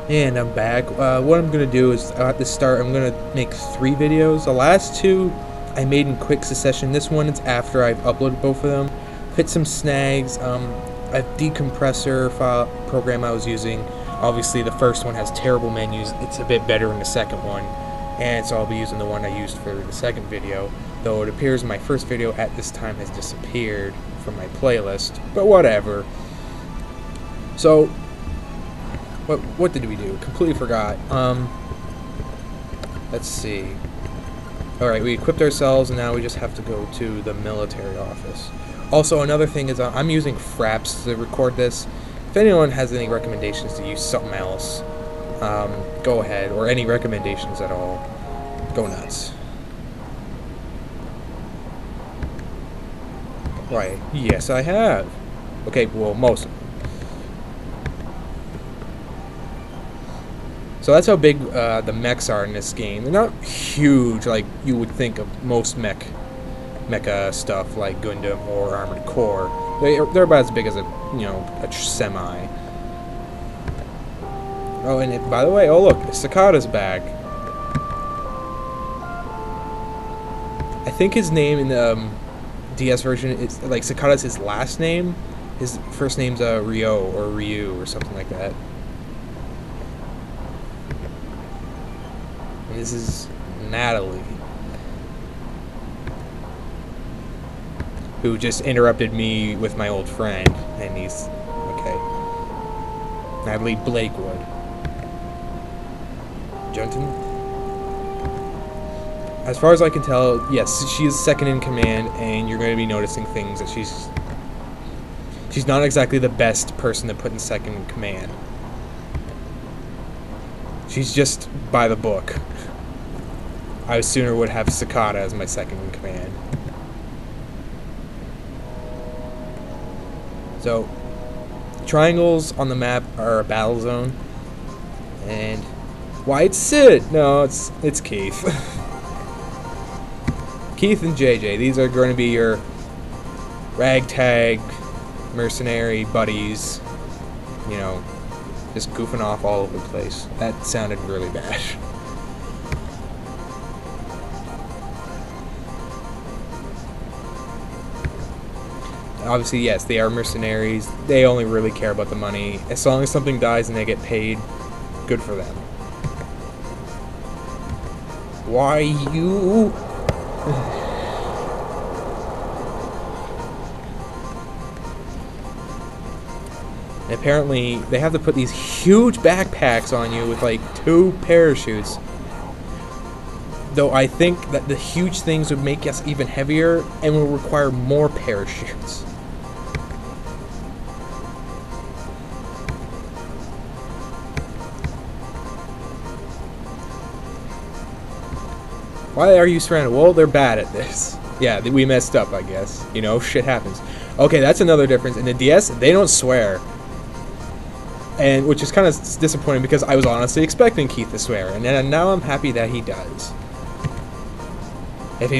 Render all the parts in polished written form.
And I'm back. What I'm going to do is, at the start, I'm going to make 3 videos. The last 2 I made in quick succession. This one is after I've uploaded both of them. Hit some snags. A decompressor file program I was using. Obviously, the first one has terrible menus. It's a bit better in the second one. And so I'll be using the one I used for the second video. Though it appears my first video at this time has disappeared from my playlist. But whatever. So, what did we do? Completely forgot. Let's see. Alright, we equipped ourselves and now we just have to go to the military office. Also, another thing is I'm using Fraps to record this. If anyone has any recommendations to use something else, go ahead. Or any recommendations at all. Go nuts. Right. Yes, I have. Okay, well, most of them. So that's how big the mechs are in this game. They're not huge like you would think of most mecha stuff like Gundam or Armored Core. They're about as big as a semi. Oh, and by the way, oh look, Sakata's back. I think his name in the DS version is like Sakata's his last name. His first name's Ryo or Ryu or something like that. This is Natalie, who just interrupted me with my old friend, and he's okay. Natalie Blakewood. Junton? As far as I can tell, yes, she is second in command, and you're going to be noticing things that she's not exactly the best person to put in second in command. She's just by the book. I sooner would have Sakata as my second in command. So, triangles on the map are a battle zone. And why it's Sid? No, it's Keith. Keith and JJ, these are going to be your ragtag mercenary buddies, just goofing off all over the place. That sounded really bad. Obviously, yes, they are mercenaries. They only really care about the money. As long as something dies and they get paid, good for them. Why you? And apparently, they have to put these huge backpacks on you with like 2 parachutes. Though I think that the huge things would make us even heavier and will require more parachutes. Why are you surrounded? Well, they're bad at this. Yeah, we messed up, I guess. Shit happens. Okay, that's another difference. In the DS, they don't swear. And which is kind of disappointing because I was honestly expecting Keith to swear. And now I'm happy that he does. If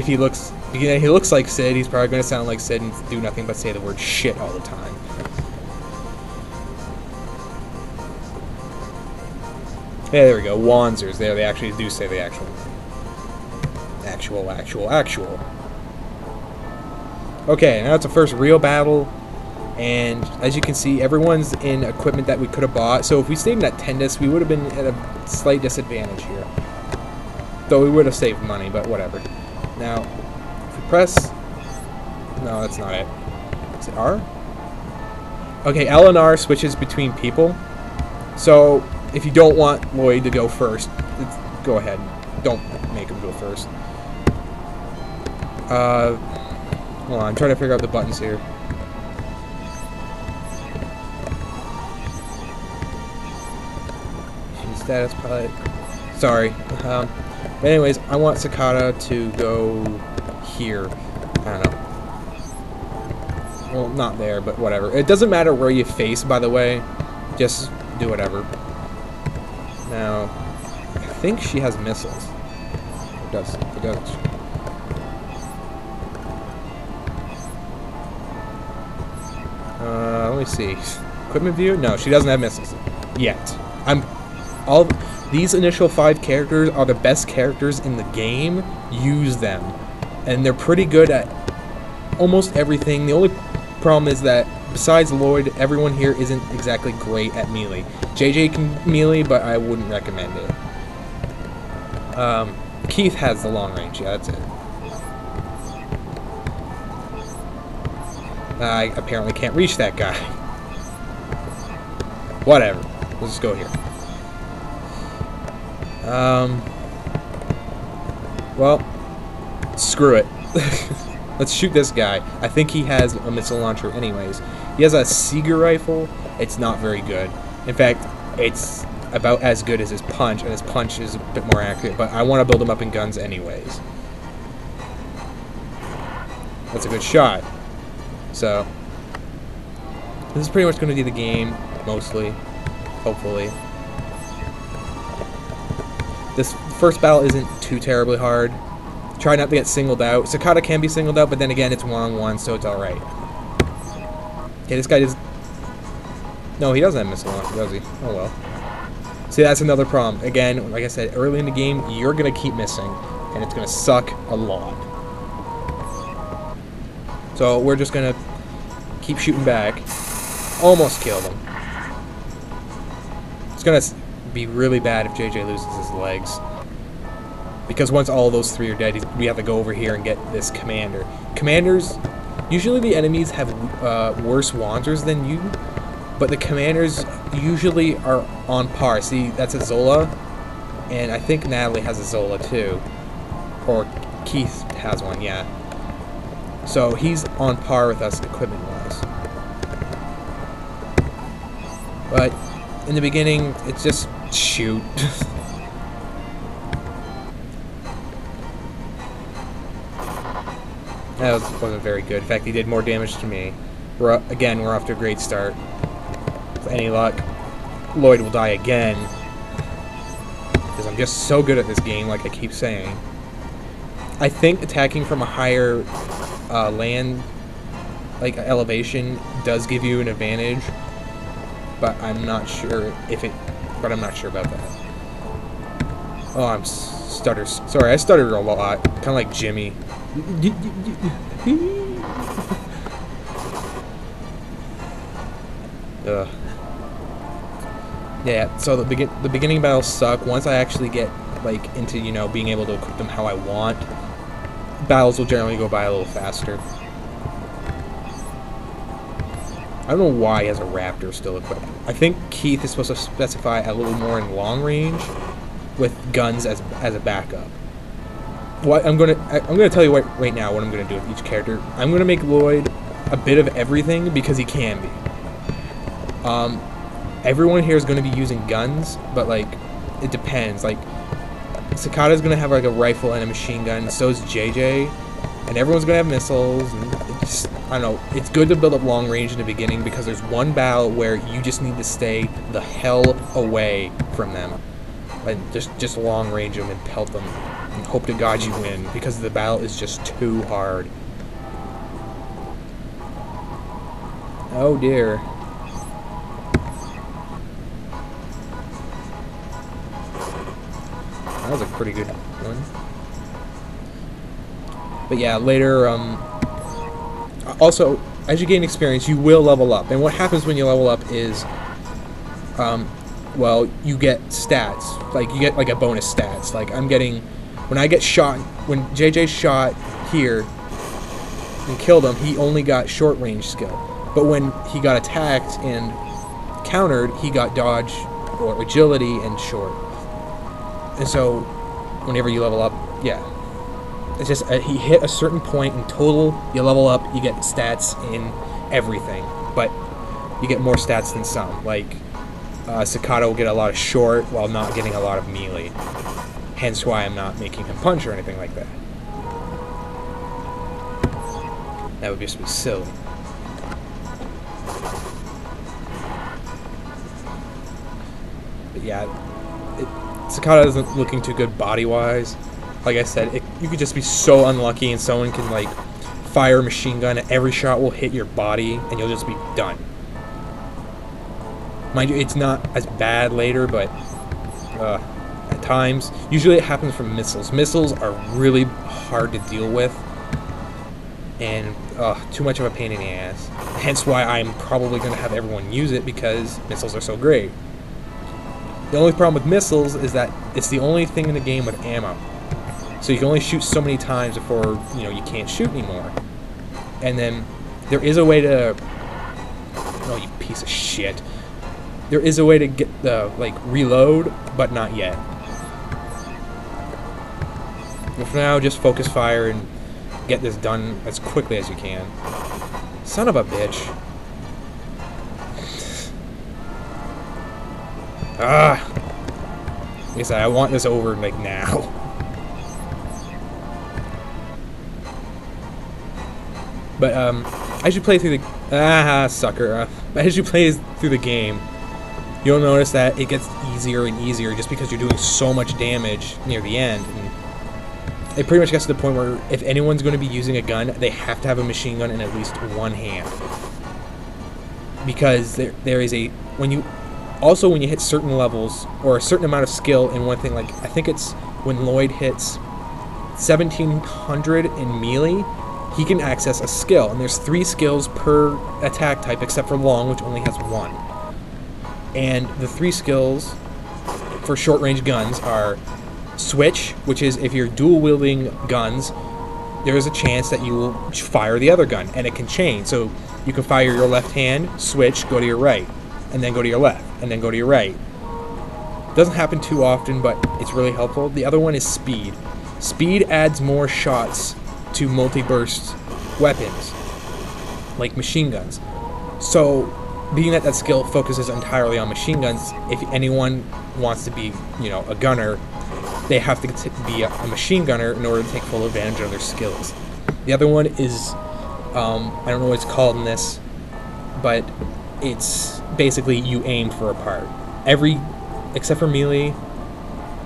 he looks like Sid, he's probably going to sound like Sid and do nothing but say the word shit all the time. Yeah, there we go. Wanzers. There, they actually do say the actual. Okay, now it's the first real battle, and as you can see, everyone's in equipment that we could have bought. So if we stayed in that Tendus, we would have been at a slight disadvantage here. Though we would have saved money, but whatever. Now, if we press... No, that's not it. Is it R? Okay, L and R switches between people. So, if you don't want Lloyd to go first, go ahead. Don't make him go first. Hold on, I'm trying to figure out the buttons here. Status pilot. Sorry. But anyways, I want Sakata to go here. I don't know. Well, not there, but whatever. It doesn't matter where you face, by the way. Just do whatever. Now, I think she has missiles. It does. It does. Let me see. Equipment view? No, she doesn't have missiles. Yet. I'm all these initial 5 characters are the best characters in the game. Use them, and they're pretty good at almost everything. The only problem is that besides Lloyd, everyone here isn't exactly great at melee. JJ can melee, but I wouldn't recommend it. Keith has the long range. Yeah, that's it. I apparently can't reach that guy. Whatever. We'll just go here. Well, screw it. Let's shoot this guy. I think he has a missile launcher anyways. He has a Seeger rifle. It's not very good. In fact, it's about as good as his punch, and his punch is a bit more accurate, but I want to build him up in guns anyways. That's a good shot. So, this is pretty much going to be the game, mostly. Hopefully. This first battle isn't too terribly hard. Try not to get singled out. Sakata can be singled out, but then again, it's one-on-one, so it's alright. Okay, this guy does... No, he doesn't have missile launcher, does he? Oh well. See, that's another problem. Again, like I said, early in the game, you're going to keep missing, and it's going to suck a lot. So, we're just going to keep shooting back. Almost killed him. It's going to be really bad if JJ loses his legs. Because once all those 3 are dead, we have to go over here and get this commander. Commanders, usually the enemies have worse Wanzers than you, but the commanders usually are on par. See, that's a Zola, and I think Natalie has a Zola too. Or Keith has one, yeah. So he's on par with us equipment-wise. But in the beginning, it's just shoot. That wasn't very good. In fact, he did more damage to me. Again, we're off to a great start. With any luck, Lloyd will die again. Because I'm just so good at this game, like I keep saying. I think attacking from a higher land, like elevation, does give you an advantage. But I'm not sure if it... But I'm not sure about that. Oh, I'm stutters. Sorry, I stuttered a lot. Kind of like Jimmy. Ugh. Yeah, so the beginning battles suck. Once I actually get like into, you know, being able to equip them how I want, battles will generally go by a little faster. I don't know why he has a Raptor still equipped. I think Keith is supposed to specify a little more in long range with guns as a backup. What I'm gonna tell you right now what I'm gonna do with each character. I'm gonna make Lloyd a bit of everything because he can be. Everyone here is gonna be using guns, but like it depends. Like Sakata's gonna have like a rifle and a machine gun. So is JJ, and everyone's gonna have missiles. And it's, I don't know. It's good to build up long range in the beginning because there's one battle where you just need to stay the hell away from them, and just long range them and pelt them. And hope to God you win, because the battle is just too hard. Oh dear. That was a pretty good one. But yeah, later, also, as you gain experience, you will level up. And what happens when you level up is, well, you get stats. Like, you get, like, a bonus stats. Like, I'm getting... When I get shot, when JJ shot here and killed him, he only got short range skill. But when he got attacked and countered, he got dodge or agility and short. And so, whenever you level up, yeah. It's just, he hit a certain point in total, you level up, you get stats in everything. But you get more stats than some. Like, Sakata will get a lot of short while not getting a lot of melee. Hence why I'm not making him punch or anything like that. That would just be silly. But yeah, Sakata isn't looking too good body-wise. Like I said, you could just be so unlucky and someone can like fire a machine gun and every shot will hit your body and you'll just be done. Mind you, it's not as bad later, but at times, usually it happens from missiles. Missiles are really hard to deal with, and too much of a pain in the ass. Hence why I'm probably going to have everyone use it, because missiles are so great. The only problem with missiles is that it's the only thing in the game with ammo. So you can only shoot so many times before, you can't shoot anymore. And then there is a way to... Oh, you piece of shit. There is a way to get reload, but not yet. But for now, just focus fire and get this done as quickly as you can. Son of a bitch. Like I said, I want this over, now. But, as you play through the... sucker. As you play through the game, you'll notice that it gets easier and easier just because you're doing so much damage near the end. And it pretty much gets to the point where if anyone's going to be using a gun, they have to have a machine gun in at least one hand. Because there is a... When you hit certain levels, or a certain amount of skill in one thing, I think it's when Lloyd hits 1700 in melee, he can access a skill, and there's 3 skills per attack type except for long, which only has 1. And the 3 skills for short range guns are switch, which is if you're dual wielding guns, there is a chance that you will fire the other gun, and it can change. So you can fire your left hand, switch, go to your right, and then go to your left, and then go to your right. Doesn't happen too often, but it's really helpful. The other one is speed. Speed adds more shots to multi-burst weapons, like machine guns. So, being that that skill focuses entirely on machine guns, if anyone wants to be, a gunner, they have to be a machine gunner in order to take full advantage of their skills. The other one is, I don't know what it's called in this, but it's basically you aim for a part. Except for melee,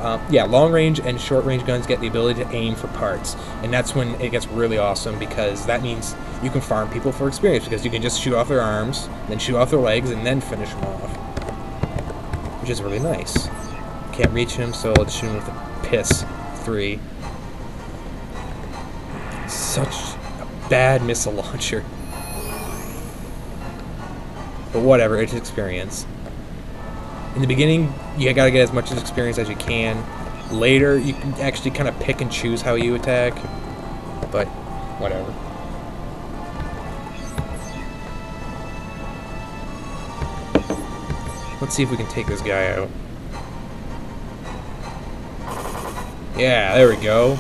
long range and short range guns get the ability to aim for parts, and that's when it gets really awesome, because that means you can farm people for experience, because you can just shoot off their arms, then shoot off their legs, and then finish them off, which is really nice. Can't reach him, so let's shoot him with a piss 3. Such a bad missile launcher, but whatever, it's experience. In the beginning, you gotta get as much experience as you can. Later, you can actually kind of pick and choose how you attack, but whatever. Let's see if we can take this guy out. Yeah, there we go.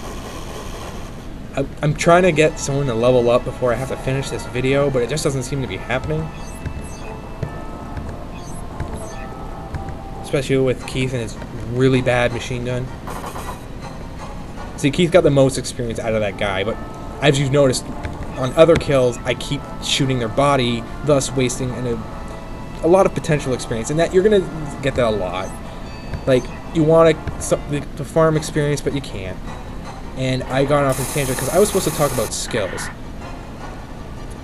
I'm trying to get someone to level up before I have to finish this video, but it just doesn't seem to be happening. Especially with Keith and his really bad machine gun. See, Keith got the most experience out of that guy, but as you've noticed, on other kills, I keep shooting their body, thus wasting a lot of potential experience. And that you're gonna get that a lot. You want to farm experience, but you can't. And I got off on a tangent because I was supposed to talk about skills.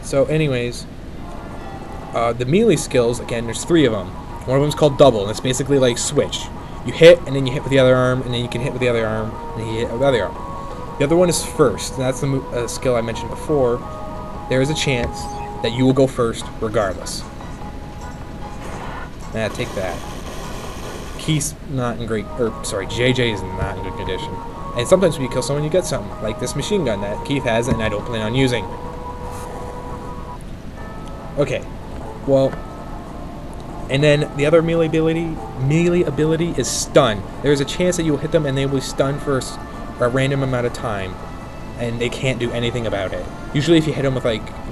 So, anyways, the melee skills, again, there's 3 of them. One of them is called double, and it's basically like switch. You hit, and then you hit with the other arm, and then you can hit with the other arm, and then you hit with the other arm. The other one is first, and that's the skill I mentioned before. There is a chance that you will go first regardless. Take that. Keith's not in JJ is not in good condition. And sometimes when you kill someone, you get something, like this machine gun that Keith has, and I don't plan on using. Okay, well... And then the other melee ability is stun. There's a chance that you'll hit them and they will be stunned for a random amount of time, and they can't do anything about it. Usually if you hit them with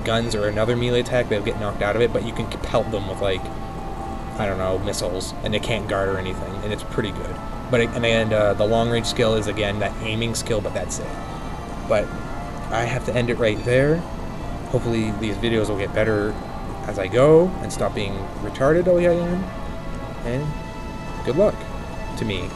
guns or another melee attack, they'll get knocked out of it, but you can pelt them with I don't know, missiles, and they can't guard or anything, and it's pretty good. But the long range skill is again that aiming skill, but that's it. But I have to end it right there. Hopefully these videos will get better as I go and stop being retarded the way I am, and good luck to me.